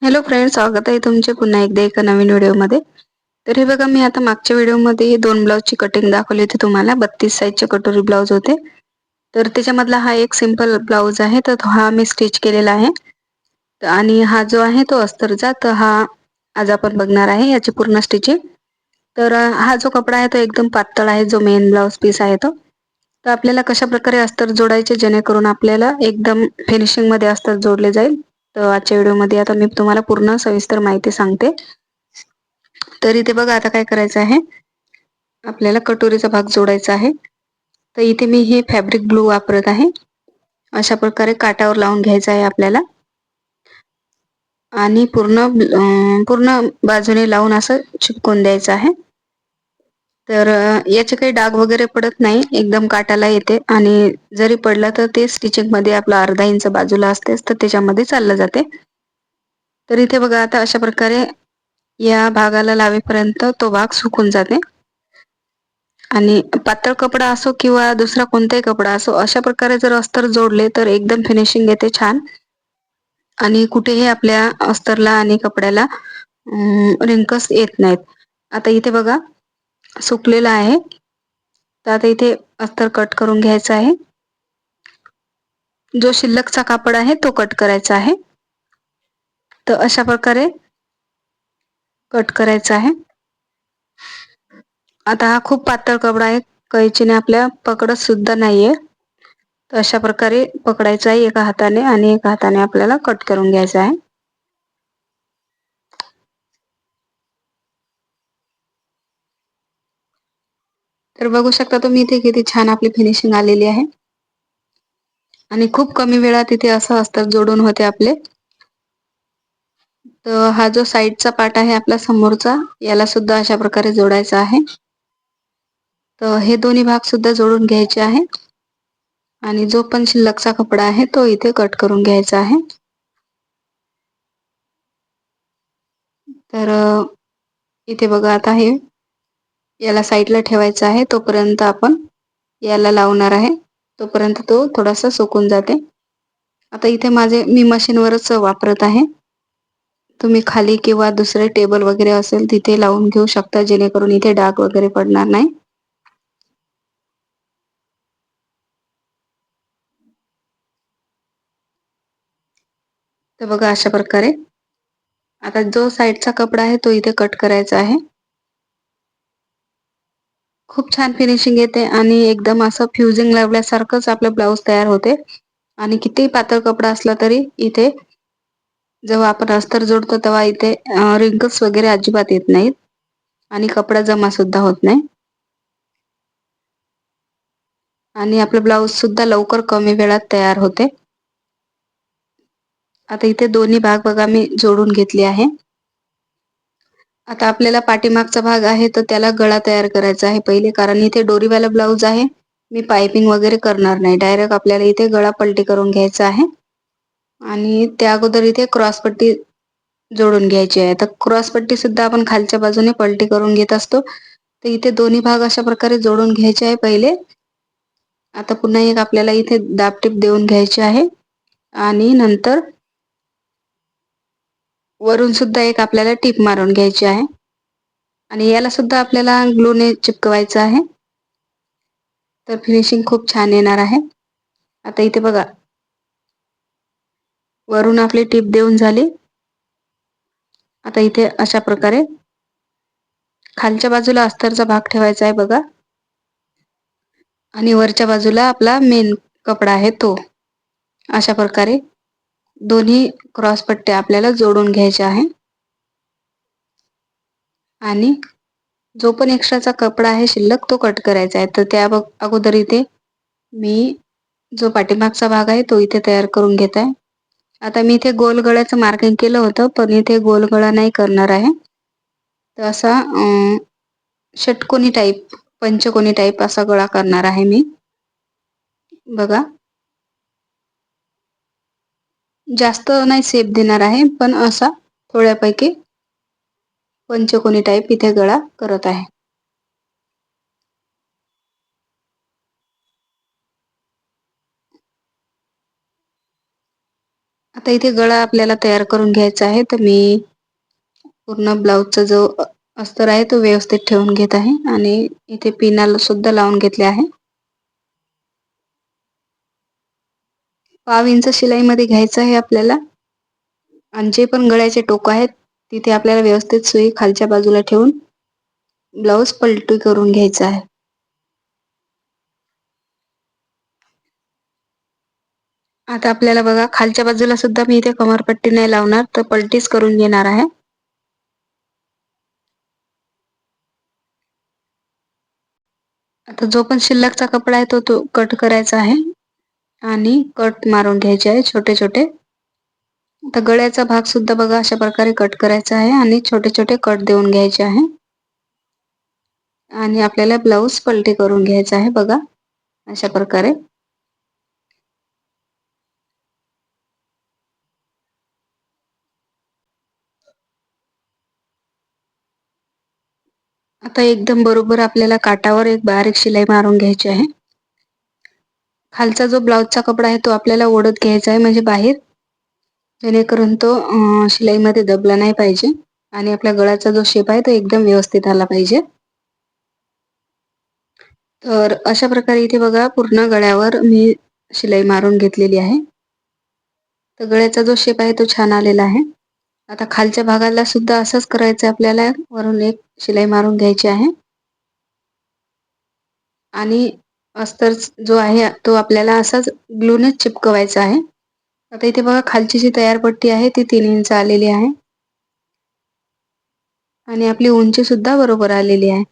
Hello friends, स्वागत आहे तुमचे पुन्हा एकदा एका नवीन व्हिडिओमध्ये. तर हे बघा, मी आता मागच्या व्हिडिओमध्ये दोन ब्लाऊजची कटिंग दाखवली होती तुम्हाला. 32 साईजचे कटोरी ब्लाऊज होते. तर त्याच्यामधला हा एक सिंपल ब्लाऊज आहे, तर हा मी स्टिच केलेला आहे. आणि हा जो आहे तो अस्तरचा, तर हा आज आपण बघणार आहे याची पूर्ण स्टिचिंग. तर हा जो कपडा आहे तो एकदम पातळ आहे, जो मेन ब्लाऊज पीस आहे तो. तर आपल्याला कशा प्रकारे अस्तर जोडायचे जेणेकरून आपल्याला एकदम फिनिशिंग मध्ये अस्तर जोडले जाईल. तर आजच्या व्हिडिओमध्ये आता मी तुम्हाला पूर्ण सविस्तर माहिती सांगते. तर इथे बघा, आता काय करायचं आहे, आपल्याला कटोरीचा भाग जोडायचा आहे. तर इथे मी हे फॅब्रिक ग्लू वापरत आहे. अशा प्रकारे काटावर लावून घ्यायचं आहे आपल्याला आणि पूर्ण बाजूने लावून असं चिपकून द्यायचं आहे. तर याचे काही डाग वगैरे पडत नाही, एकदम काटाला येते. आणि जरी पडला तर ते स्टिचिंग मध्ये आपला अर्धा इंच बाजूला असतेच, तर त्याच्यामध्ये चाललं जाते. तर इथे बघा, आता अशा प्रकारे या भागाला लावेपर्यंत तो भाग सुकून जाते. आणि पातळ कपडा असो किंवा दुसरा कोणताही कपडा असो, अशा प्रकारे जर अस्तर जोडले तर एकदम फिनिशिंग येते छान. आणि कुठेही आपल्या अस्तरला आणि कपड्याला रिंकस येत नाहीत. आता इथे बघा, सुकलेला आहे. तर आता इथे अस्तर कट करून घ्यायचा आहे. जो शिल्लकचा कापड आहे तो कट करायचा आहे. तर अशा प्रकारे कट करायचा आहे. आता हा खूप पातळ कपडा आहे, कैचीने आपल्या पकडत सुद्धा नाहीये. तर अशा प्रकारे पकडायचा आहे एका हाताने आणि एका हाताने आपल्याला कट करून घ्यायचा आहे. तर बघू शकता तुम्ही इथे किती छान आपली फिनिशिंग आलेली आहे. आणि खूप कमी वेळात इथे असं अस्तर जोडून होते आपले. तर हा जो साईडचा पार्ट आहे आपला समोरचा, याला सुद्धा अशा प्रकारे जोडायचा आहे. तर हे दोन्ही भाग सुद्धा जोडून घ्यायचे आहे. आणि जो पण शिल्लकचा कपडा आहे तो इथे कट करून घ्यायचा आहे. तर इथे बघा, आता हे याला साईडला ठेवायचं आहे. तोपर्यंत आपण याला लावणार आहे, तोपर्यंत तो थोडासा सुकून जाते. आता इथे मी मशीनवरच वापरत आहे. तुम्ही खाली किंवा दुसरे टेबल वगैरे असेल तिथे लावून घेऊ शकता, जेणेकरून इथे डाग वगैरे पडणार नाही. तर बघा, अशा प्रकारे आता जो साईडचा कपडा आहे तो इथे कट करायचा आहे. खूप छान फिनिशिंग येते आणि एकदम असं फ्युजिंग लावल्यासारखंच आपलं ब्लाऊज तयार होते. आणि किती पातळ कपडा असला तरी इथे जेव्हा आपण अस्तर जोडतो तेव्हा इथे रिंकल्स वगैरे अजिबात येत नाहीत आणि कपडा जमा सुद्धा होत नाही. आणि आपलं ब्लाऊज सुद्धा लवकर कमी वेळात तयार होते. आता इथे दोन्ही भाग बघा मी जोडून घेतले आहे. आता आपल्याला पाठीमागचा भाग आहे तर त्याला गळा तयार करायचा आहे पहिले, कारण इथे डोरीवाला ब्लाऊज आहे. मी पायपिंग वगैरे करणार नाही, डायरेक्ट आपल्याला इथे गळा पलटी करून घ्यायचा आहे. आणि त्या अगोदर इथे क्रॉसपट्टी जोडून घ्यायची आहे. तर क्रॉसपट्टी सुद्धा आपण खालच्या बाजूने पलटी करून घेत असतो. तर इथे दोन्ही भाग अशा प्रकारे जोडून घ्यायचे आहे पहिले. आता पुन्हा एक आपल्याला इथे दाबटीप देऊन घ्यायची आहे. आणि नंतर वरून सुद्धा एक आपल्याला टीप मारून घ्यायची आहे. आणि याला सुद्धा आपल्याला ग्लूने चिपकवायचं आहे. तर फिनिशिंग खूप छान येणार आहे. आता इथे बघा, वरून आपली टीप देऊन झाली. आता इथे अशा प्रकारे खालच्या बाजूला अस्तरचा भाग ठेवायचा आहे बघा. आणि वरच्या बाजूला आपला मेन कपडा आहे तो. अशा प्रकारे दोन्ही क्रॉस पट्ट्या आपल्याला जोडून घ्यायच्या आहे. आणि जो पण एक्स्ट्राचा कपडा आहे शिल्लक तो कट करायचा आहे. तर त्या अगोदर इथे मी जो पाठीमागचा भाग आहे तो इथे तयार करून घेत आहे. आता मी इथे गोल गळ्याचं मार्किंग केलं होतं, पण इथे गोल गळा नाही करणार आहे. तर असा षटकोनी टाईप, पंचकोनी टाईप असा गळा करणार आहे मी. बघा, जास्त नाही शेप देणार आहे, पण असा थोड्यापैकी पंचकोनी टाईप इथे गळा करत आहे. आता इथे गळा आपल्याला तयार करून घ्यायचा आहे, तर मी पूर्ण ब्लाऊजचा जो अस्तर आहे तो व्यवस्थित ठेवून घेत आहे आणि इथे पिनाला सुद्धा लावून घेतले आहे. 1/2 इंच शिलाईमध्ये घ्यायचं आहे आपल्याला आणि जे पण गळ्याचे टोक आहेत तिथे आपल्याला व्यवस्थित सुई खालच्या बाजूला ठेवून ब्लाऊज पलटी करून घ्यायचा आहे. आता आपल्याला बघा खालच्या बाजूला सुद्धा मी इथे कमरपट्टी नाही लावणार, तर पलटीच करून घेणार आहे. आता जो पण शिल्लकचा कपडा आहे तो कट करायचा आहे आणि कट मारून घ्यायचे आहे छोटे छोटे. आता गळ्याचा भाग सुद्धा बघा अशा प्रकारे कट करायचा आहे आणि छोटे छोटे कट देऊन घ्यायचे आहे आणि आपल्याला ब्लाऊज पलटी करून घ्यायचा आहे बघा अशा प्रकारे. आता एकदम बरोबर आपल्याला काठावर एक बारीक शिलाई मारून घ्यायची आहे. खालचा जो ब्लाऊजचा कपडा आहे तो आपल्याला ओढत घ्यायचा आहे म्हणजे बाहेर, जेणेकरून तो शिलाईमध्ये दबला नाही पाहिजे आणि आपल्या गळ्याचा जो शेप आहे तो एकदम व्यवस्थित आला पाहिजे. तर अशा प्रकारे इथे बघा पूर्ण गळ्यावर मी शिलाई मारून घेतलेली आहे. तर गळ्याचा जो शेप आहे तो छान आलेला आहे. आता खालच्या भागाला सुद्धा असंच करायचं आहे आपल्याला, वरून एक शिलाई मारून घ्यायची आहे आणि अस्तर जो आहे तो आपल्याला असाच ग्लूनेच चिपकवायचा आहे. आता इथे बघा खालची जी तयार पट्टी आहे ती 3 इंच आलेली आहे आणि आपली उंची सुद्धा बरोबर आलेली आहे.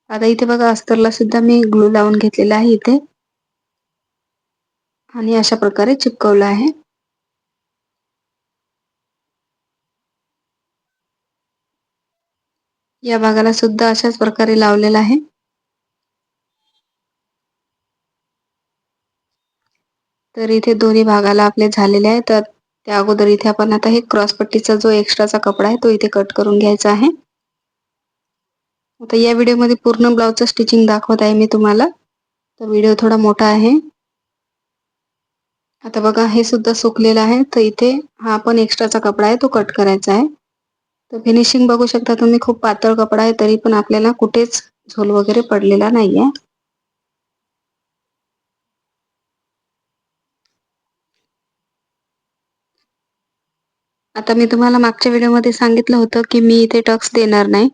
आता इथे बघा अस्तरला सुद्धा मी ग्लू लावून घेतलेला आहे इथे आणि अशा प्रकारे चिपकवलं आहे. या भागाला सुद्धा अशाच प्रकारे लावलेला आहे. तर इथे दोन्ही भागाला आपले झालेले आहे. तर त्या अगोदर इथे आपण आता हे क्रॉस पट्टीचा जो एक्स्ट्राचा कपडा आहे तो इथे कट करून घ्यायचा आहे. आता या व्हिडिओमध्ये पूर्ण ब्लाऊजचं स्टिचिंग दाखवत आहे मी तुम्हाला, तर व्हिडिओ थोडा मोठा आहे. आता बघा हे सुद्धा सुकलेलं आहे, तर इथे हा पण एक्स्ट्राचा कपडा आहे तो कट करायचा आहे. तर फिनिशिंग बघू शकता तुम्ही, खूप पातळ कपडा आहे तरी पण आपल्याला कुठेच झोल वगैरे पडलेला नाहीये. आता मी तुम्हाला मागच्या व्हिडिओमध्ये सांगितलं होतं की मी इथे टक्स देणार नाही,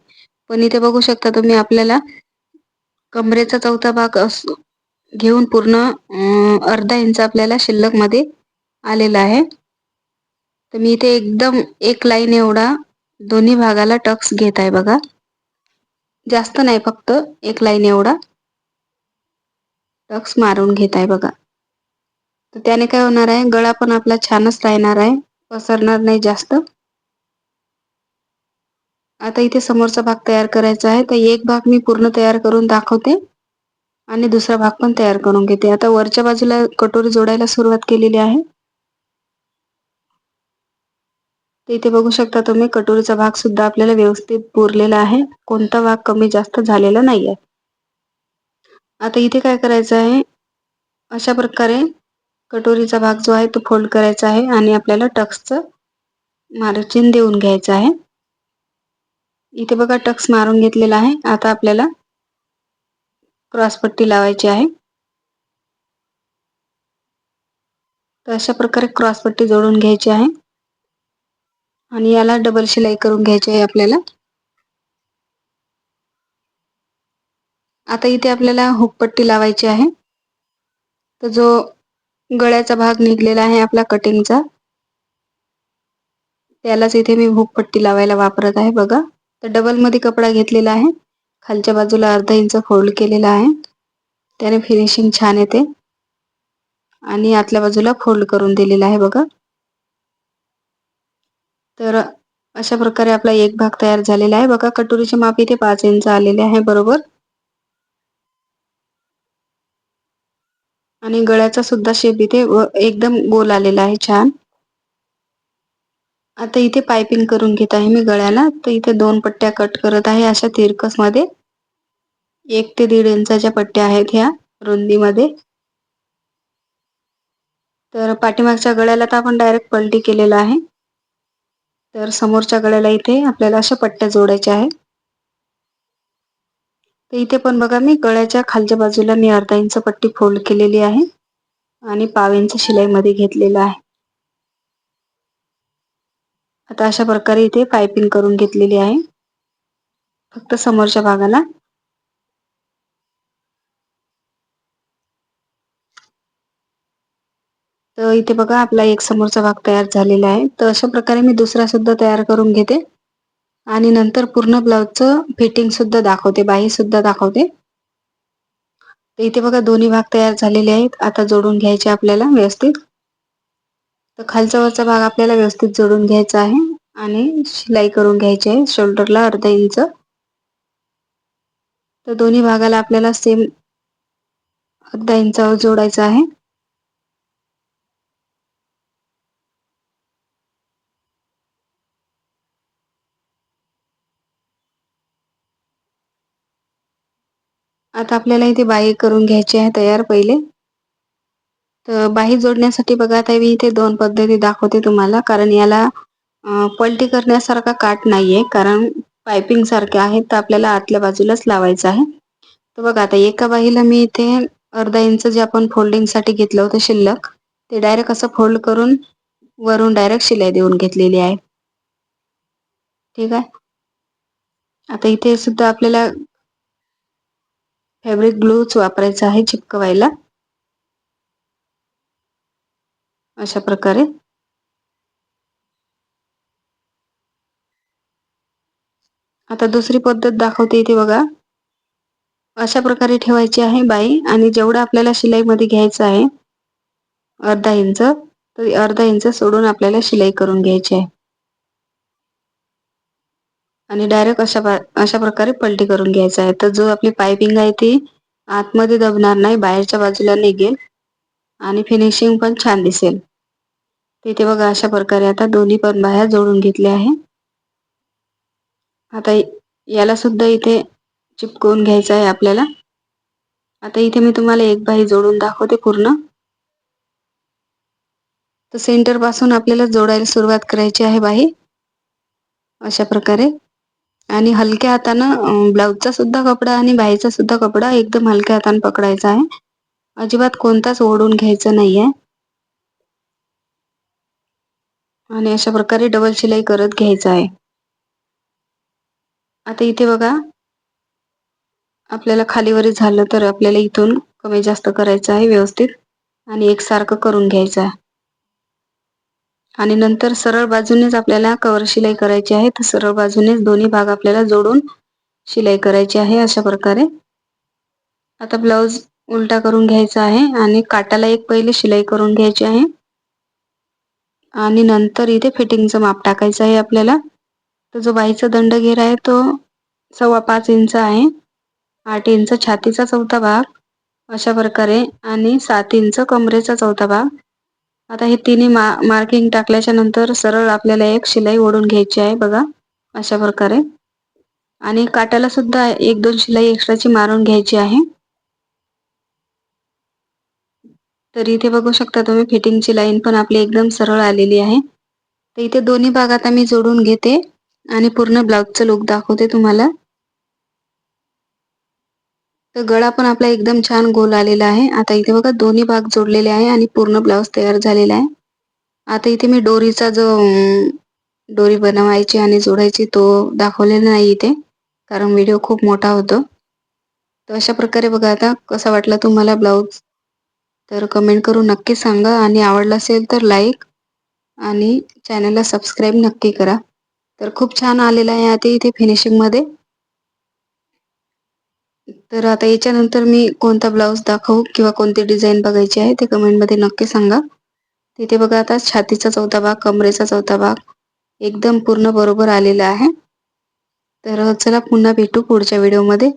पण इथे बघू शकता तुम्ही आपल्याला कमरेचा चौथा भाग घेऊन पूर्ण अर्धा इंच आपल्याला शिल्लक मध्ये आलेला आहे. तर मी इथे एकदम एक लाईन एवढा दोन्ही भागाला टक्स घेत आहे बघा, जास्त नाही, फक्त एक लाईन एवढा टक्स मारून घेत आहे बघा. तर त्याने काय होणार आहे, गळा पण आपला छानच राहणार आहे, पसरणार नाही जास्त. आता इथे समोरचा भाग तयार करायचा आहे, तर एक भाग मी पूर्ण तयार करून दाखवते आणि दुसरा भाग पण तयार करून घेते. आता वरच्या बाजूला कटोरी जोडायला सुरुवात केलेली आहे. तर इथे बघू शकता तुम्ही कटोरीचा भाग सुद्धा आपल्याला व्यवस्थित पुरलेला आहे, कोणता भाग कमी जास्त झालेला नाहीये. आता इथे काय करायचं आहे, अशा प्रकारे कटोरीचा भाग जो आहे तो फोल्ड करायचा आहे आणि आपल्याला टक्सचं मार्जिन देऊन घ्यायचं आहे. इथे बघा टक्स मारून घेतलेला आहे. आता आपल्याला क्रॉसपट्टी लावायची आहे. तर अशा प्रकारे क्रॉसपट्टी जोडून घ्यायची आहे आणि याला डबल शिलाई करून घ्यायची आहे आपल्याला. आता इथे आपल्याला हुकपट्टी लावायची आहे. तर जो गळ्याचा भाग निघलेला आहे आपला कटिंगचा, त्यालाच इथे मी हुकपट्टी लावायला वापरत आहे बघा. तर डबल मध्ये कपडा घेतलेला आहे, खालच्या बाजूला अर्धा इंच फोल्ड केलेला आहे, त्याने फिनिशिंग छान येते आणि आतल्या बाजूला फोल्ड करून दिलेला आहे बघा. तर अशा प्रकारे आपला एक भाग तयार झालेला आहे बघा. कटोरीचे माप इथे 5 इंच आलेले आहे बरोबर आणि गळ्याचा सुद्धा शेप इथे एकदम गोल आलेला आहे छान. आता इथे पाइपिंग करून घेत आहे मी गळ्याला. तर इथे 2 पट्ट्या कट करत आहे अशा तिरकस मध्ये, 1 ते 1.5 इंचाच्या पट्ट्या आहेत ह्या रुंदीमध्ये. तर पाठीमागच्या गळ्याला तर आपण डायरेक्ट पलटी केलेला आहे. तर समोरच्या गळ्याला इथे आपल्याला अशा पट्ट्या जोडायच्या आहे. तर इथे पण बघा मी गळ्याच्या खालच्या बाजूला मी अर्धा इंच पट्टी फोल्ड केलेली आहे आणि पाव इंच शिलाईमध्ये घेतलेला आहे. आता अशा प्रकारे इथे पायपिंग करून घेतलेली आहे फक्त समोरच्या भागाला. तर इथे बघा आपला एक समोरचा भाग तयार झालेला आहे. तर अशा प्रकारे मी दुसरा सुद्धा तयार करून घेते आणि नंतर पूर्ण ब्लाउजचं फिटिंग सुद्धा दाखवते, बाही सुद्धा दाखवते. तर इथे बघा दोन्ही भाग तयार झालेले आहेत. आता जोडून घ्यायचे आपल्याला व्यवस्थित. तर खालचा वरचा भाग आपल्याला व्यवस्थित जोडून घ्यायचा आहे आणि शिलाई करून घ्यायची आहे शोल्डरला अर्धा इंच. तर दोन्ही भागाला आपल्याला सेम अर्धा इंचावर जोडायचं आहे. आता आपल्याला इथे बाही करून घ्यायची आहे तयार पहिले. तर बाही जोडण्यासाठी बघा आता मी इथे दोन पद्धती दाखवते तुम्हाला, कारण याला पलटी करण्यासारखा काट नाहीये, कारण पायपिंग सारखे आहे तर आपल्याला आतल्या बाजूलाच लावायचं आहे. तर बघा आता एका बाहीला मी इथे अर्धा इंच जे आपण फोल्डिंग साठी घेतलं होतं शिल्लक, ते डायरेक्ट असं फोल्ड करून वरून डायरेक्ट शिलाई देऊन घेतलेली आहे. ठीक आहे. आता इथे सुद्धा आपल्याला फॅब्रिक ग्लूच वापरायचा आहे चिपकवायला अशा प्रकारे. आता दुसरी पद्धत दाखवते इथे बघा. अशा प्रकारे ठेवायची आहे बाही आणि जेवढं आपल्याला शिलाईमध्ये घ्यायचं आहे अर्धा इंच, तर अर्धा इंच सोडून आपल्याला शिलाई करून घ्यायची आहे आणि डायरेक्ट अशा प्रकारे पलटी करून घ्यायचा आहे. तर जो आपली पायपिंग आहे ती आतमध्ये दबणार नाही, बाहेरच्या बाजूला निघेल आणि फिनिशिंग पण छान दिसेल. तिथे बघा अशा प्रकारे आता दोन्ही पण बाह्या जोडून घेतल्या आहे. आता याला सुद्धा इथे चिपकवून घ्यायचं आहे आपल्याला. आता इथे मी तुम्हाला एक बाही जोडून दाखवते पूर्ण. तर सेंटर पासून आपल्याला जोडायला सुरुवात करायची आहे बाही अशा प्रकारे आणि हलक्या हातानं ब्लाऊजचा सुद्धा कपडा आणि बाहीचा सुद्धा कपडा एकदम हलक्या हाताने पकडायचा आहे. अजिबात कोणताच ओढून घ्यायचा नाहीये आणि अशा प्रकारे डबल शिलाई करत घ्यायचं आहे. आता इथे बघा आपल्याला खालीवरी झालं तर आपल्याला इथून कमी जास्त करायचं आहे व्यवस्थित आणि एकसारखं करून घ्यायचं आहे. आणि नंतर सरळ बाजूनेच आपल्याला कव्हर शिलाई करायची आहे. तर सरळ बाजूनेच दोन्ही भाग आपल्याला जोडून शिलाई करायची आहे अशा प्रकारे. आता ब्लाऊज उलटा करून घ्यायचा आहे आणि काटाला एक पहिले शिलाई करून घ्यायची आहे आणि नंतर इथे फिटिंगचं माप टाकायचं आहे आपल्याला. तर जो बाहीचा दंड घेर आहे तो 5.25 इंच आहे. 8 इंच छातीचा चौथा भाग अशा प्रकारे आणि 7 इंच कमरेचा चौथा भाग. आता हे तिन्ही मार्किंग टाकल्याच्या नंतर सरळ आपल्याला एक शिलाई ओढून घ्यायची आहे बघा अशा प्रकारे आणि काटाला सुद्धा 1-2 शिलाई एक्स्ट्राची मारून घ्यायची आहे. तर इथे बघू शकता तुम्ही फिटिंगची लाईन पण आपली एकदम सरळ आलेली आहे. तर इथे दोन्ही भाग आता मी जोडून घेते आणि पूर्ण ब्लाऊजचं लुक दाखवते तुम्हाला. तर गळा पण आपला एकदम छान गोल आलेला आहे. आता इथे बघा दोन्ही भाग जोडलेले आहे आणि पूर्ण ब्लाऊज तयार झालेला आहे. आता इथे मी डोरीचा जो डोरी बनवायची आणि जोडायची तो दाखवलेला नाही इथे, कारण व्हिडिओ खूप मोठा होतो. तर अशा प्रकारे बघा आता कसा वाटला तुम्हाला ब्लाऊज, तर कमेंट करून नक्की सांगा आणि आवडला असेल तर लाईक आणि चॅनलला सबस्क्राईब नक्की करा. तर खूप छान आलेला आहे आता इथे फिनिशिंगमध्ये. तर आता याच्यानंतर मी कोणता ब्लाऊज दाखवू किंवा कोणती डिझाईन बघायची आहे ते कमेंटमध्ये नक्की सांगा. तिथे बघा आता छातीचा चौथा भाग, कमरेचा चौथा भाग एकदम पूर्ण बरोबर आलेला आहे. तर चला पुन्हा भेटू पुढच्या व्हिडिओमध्ये.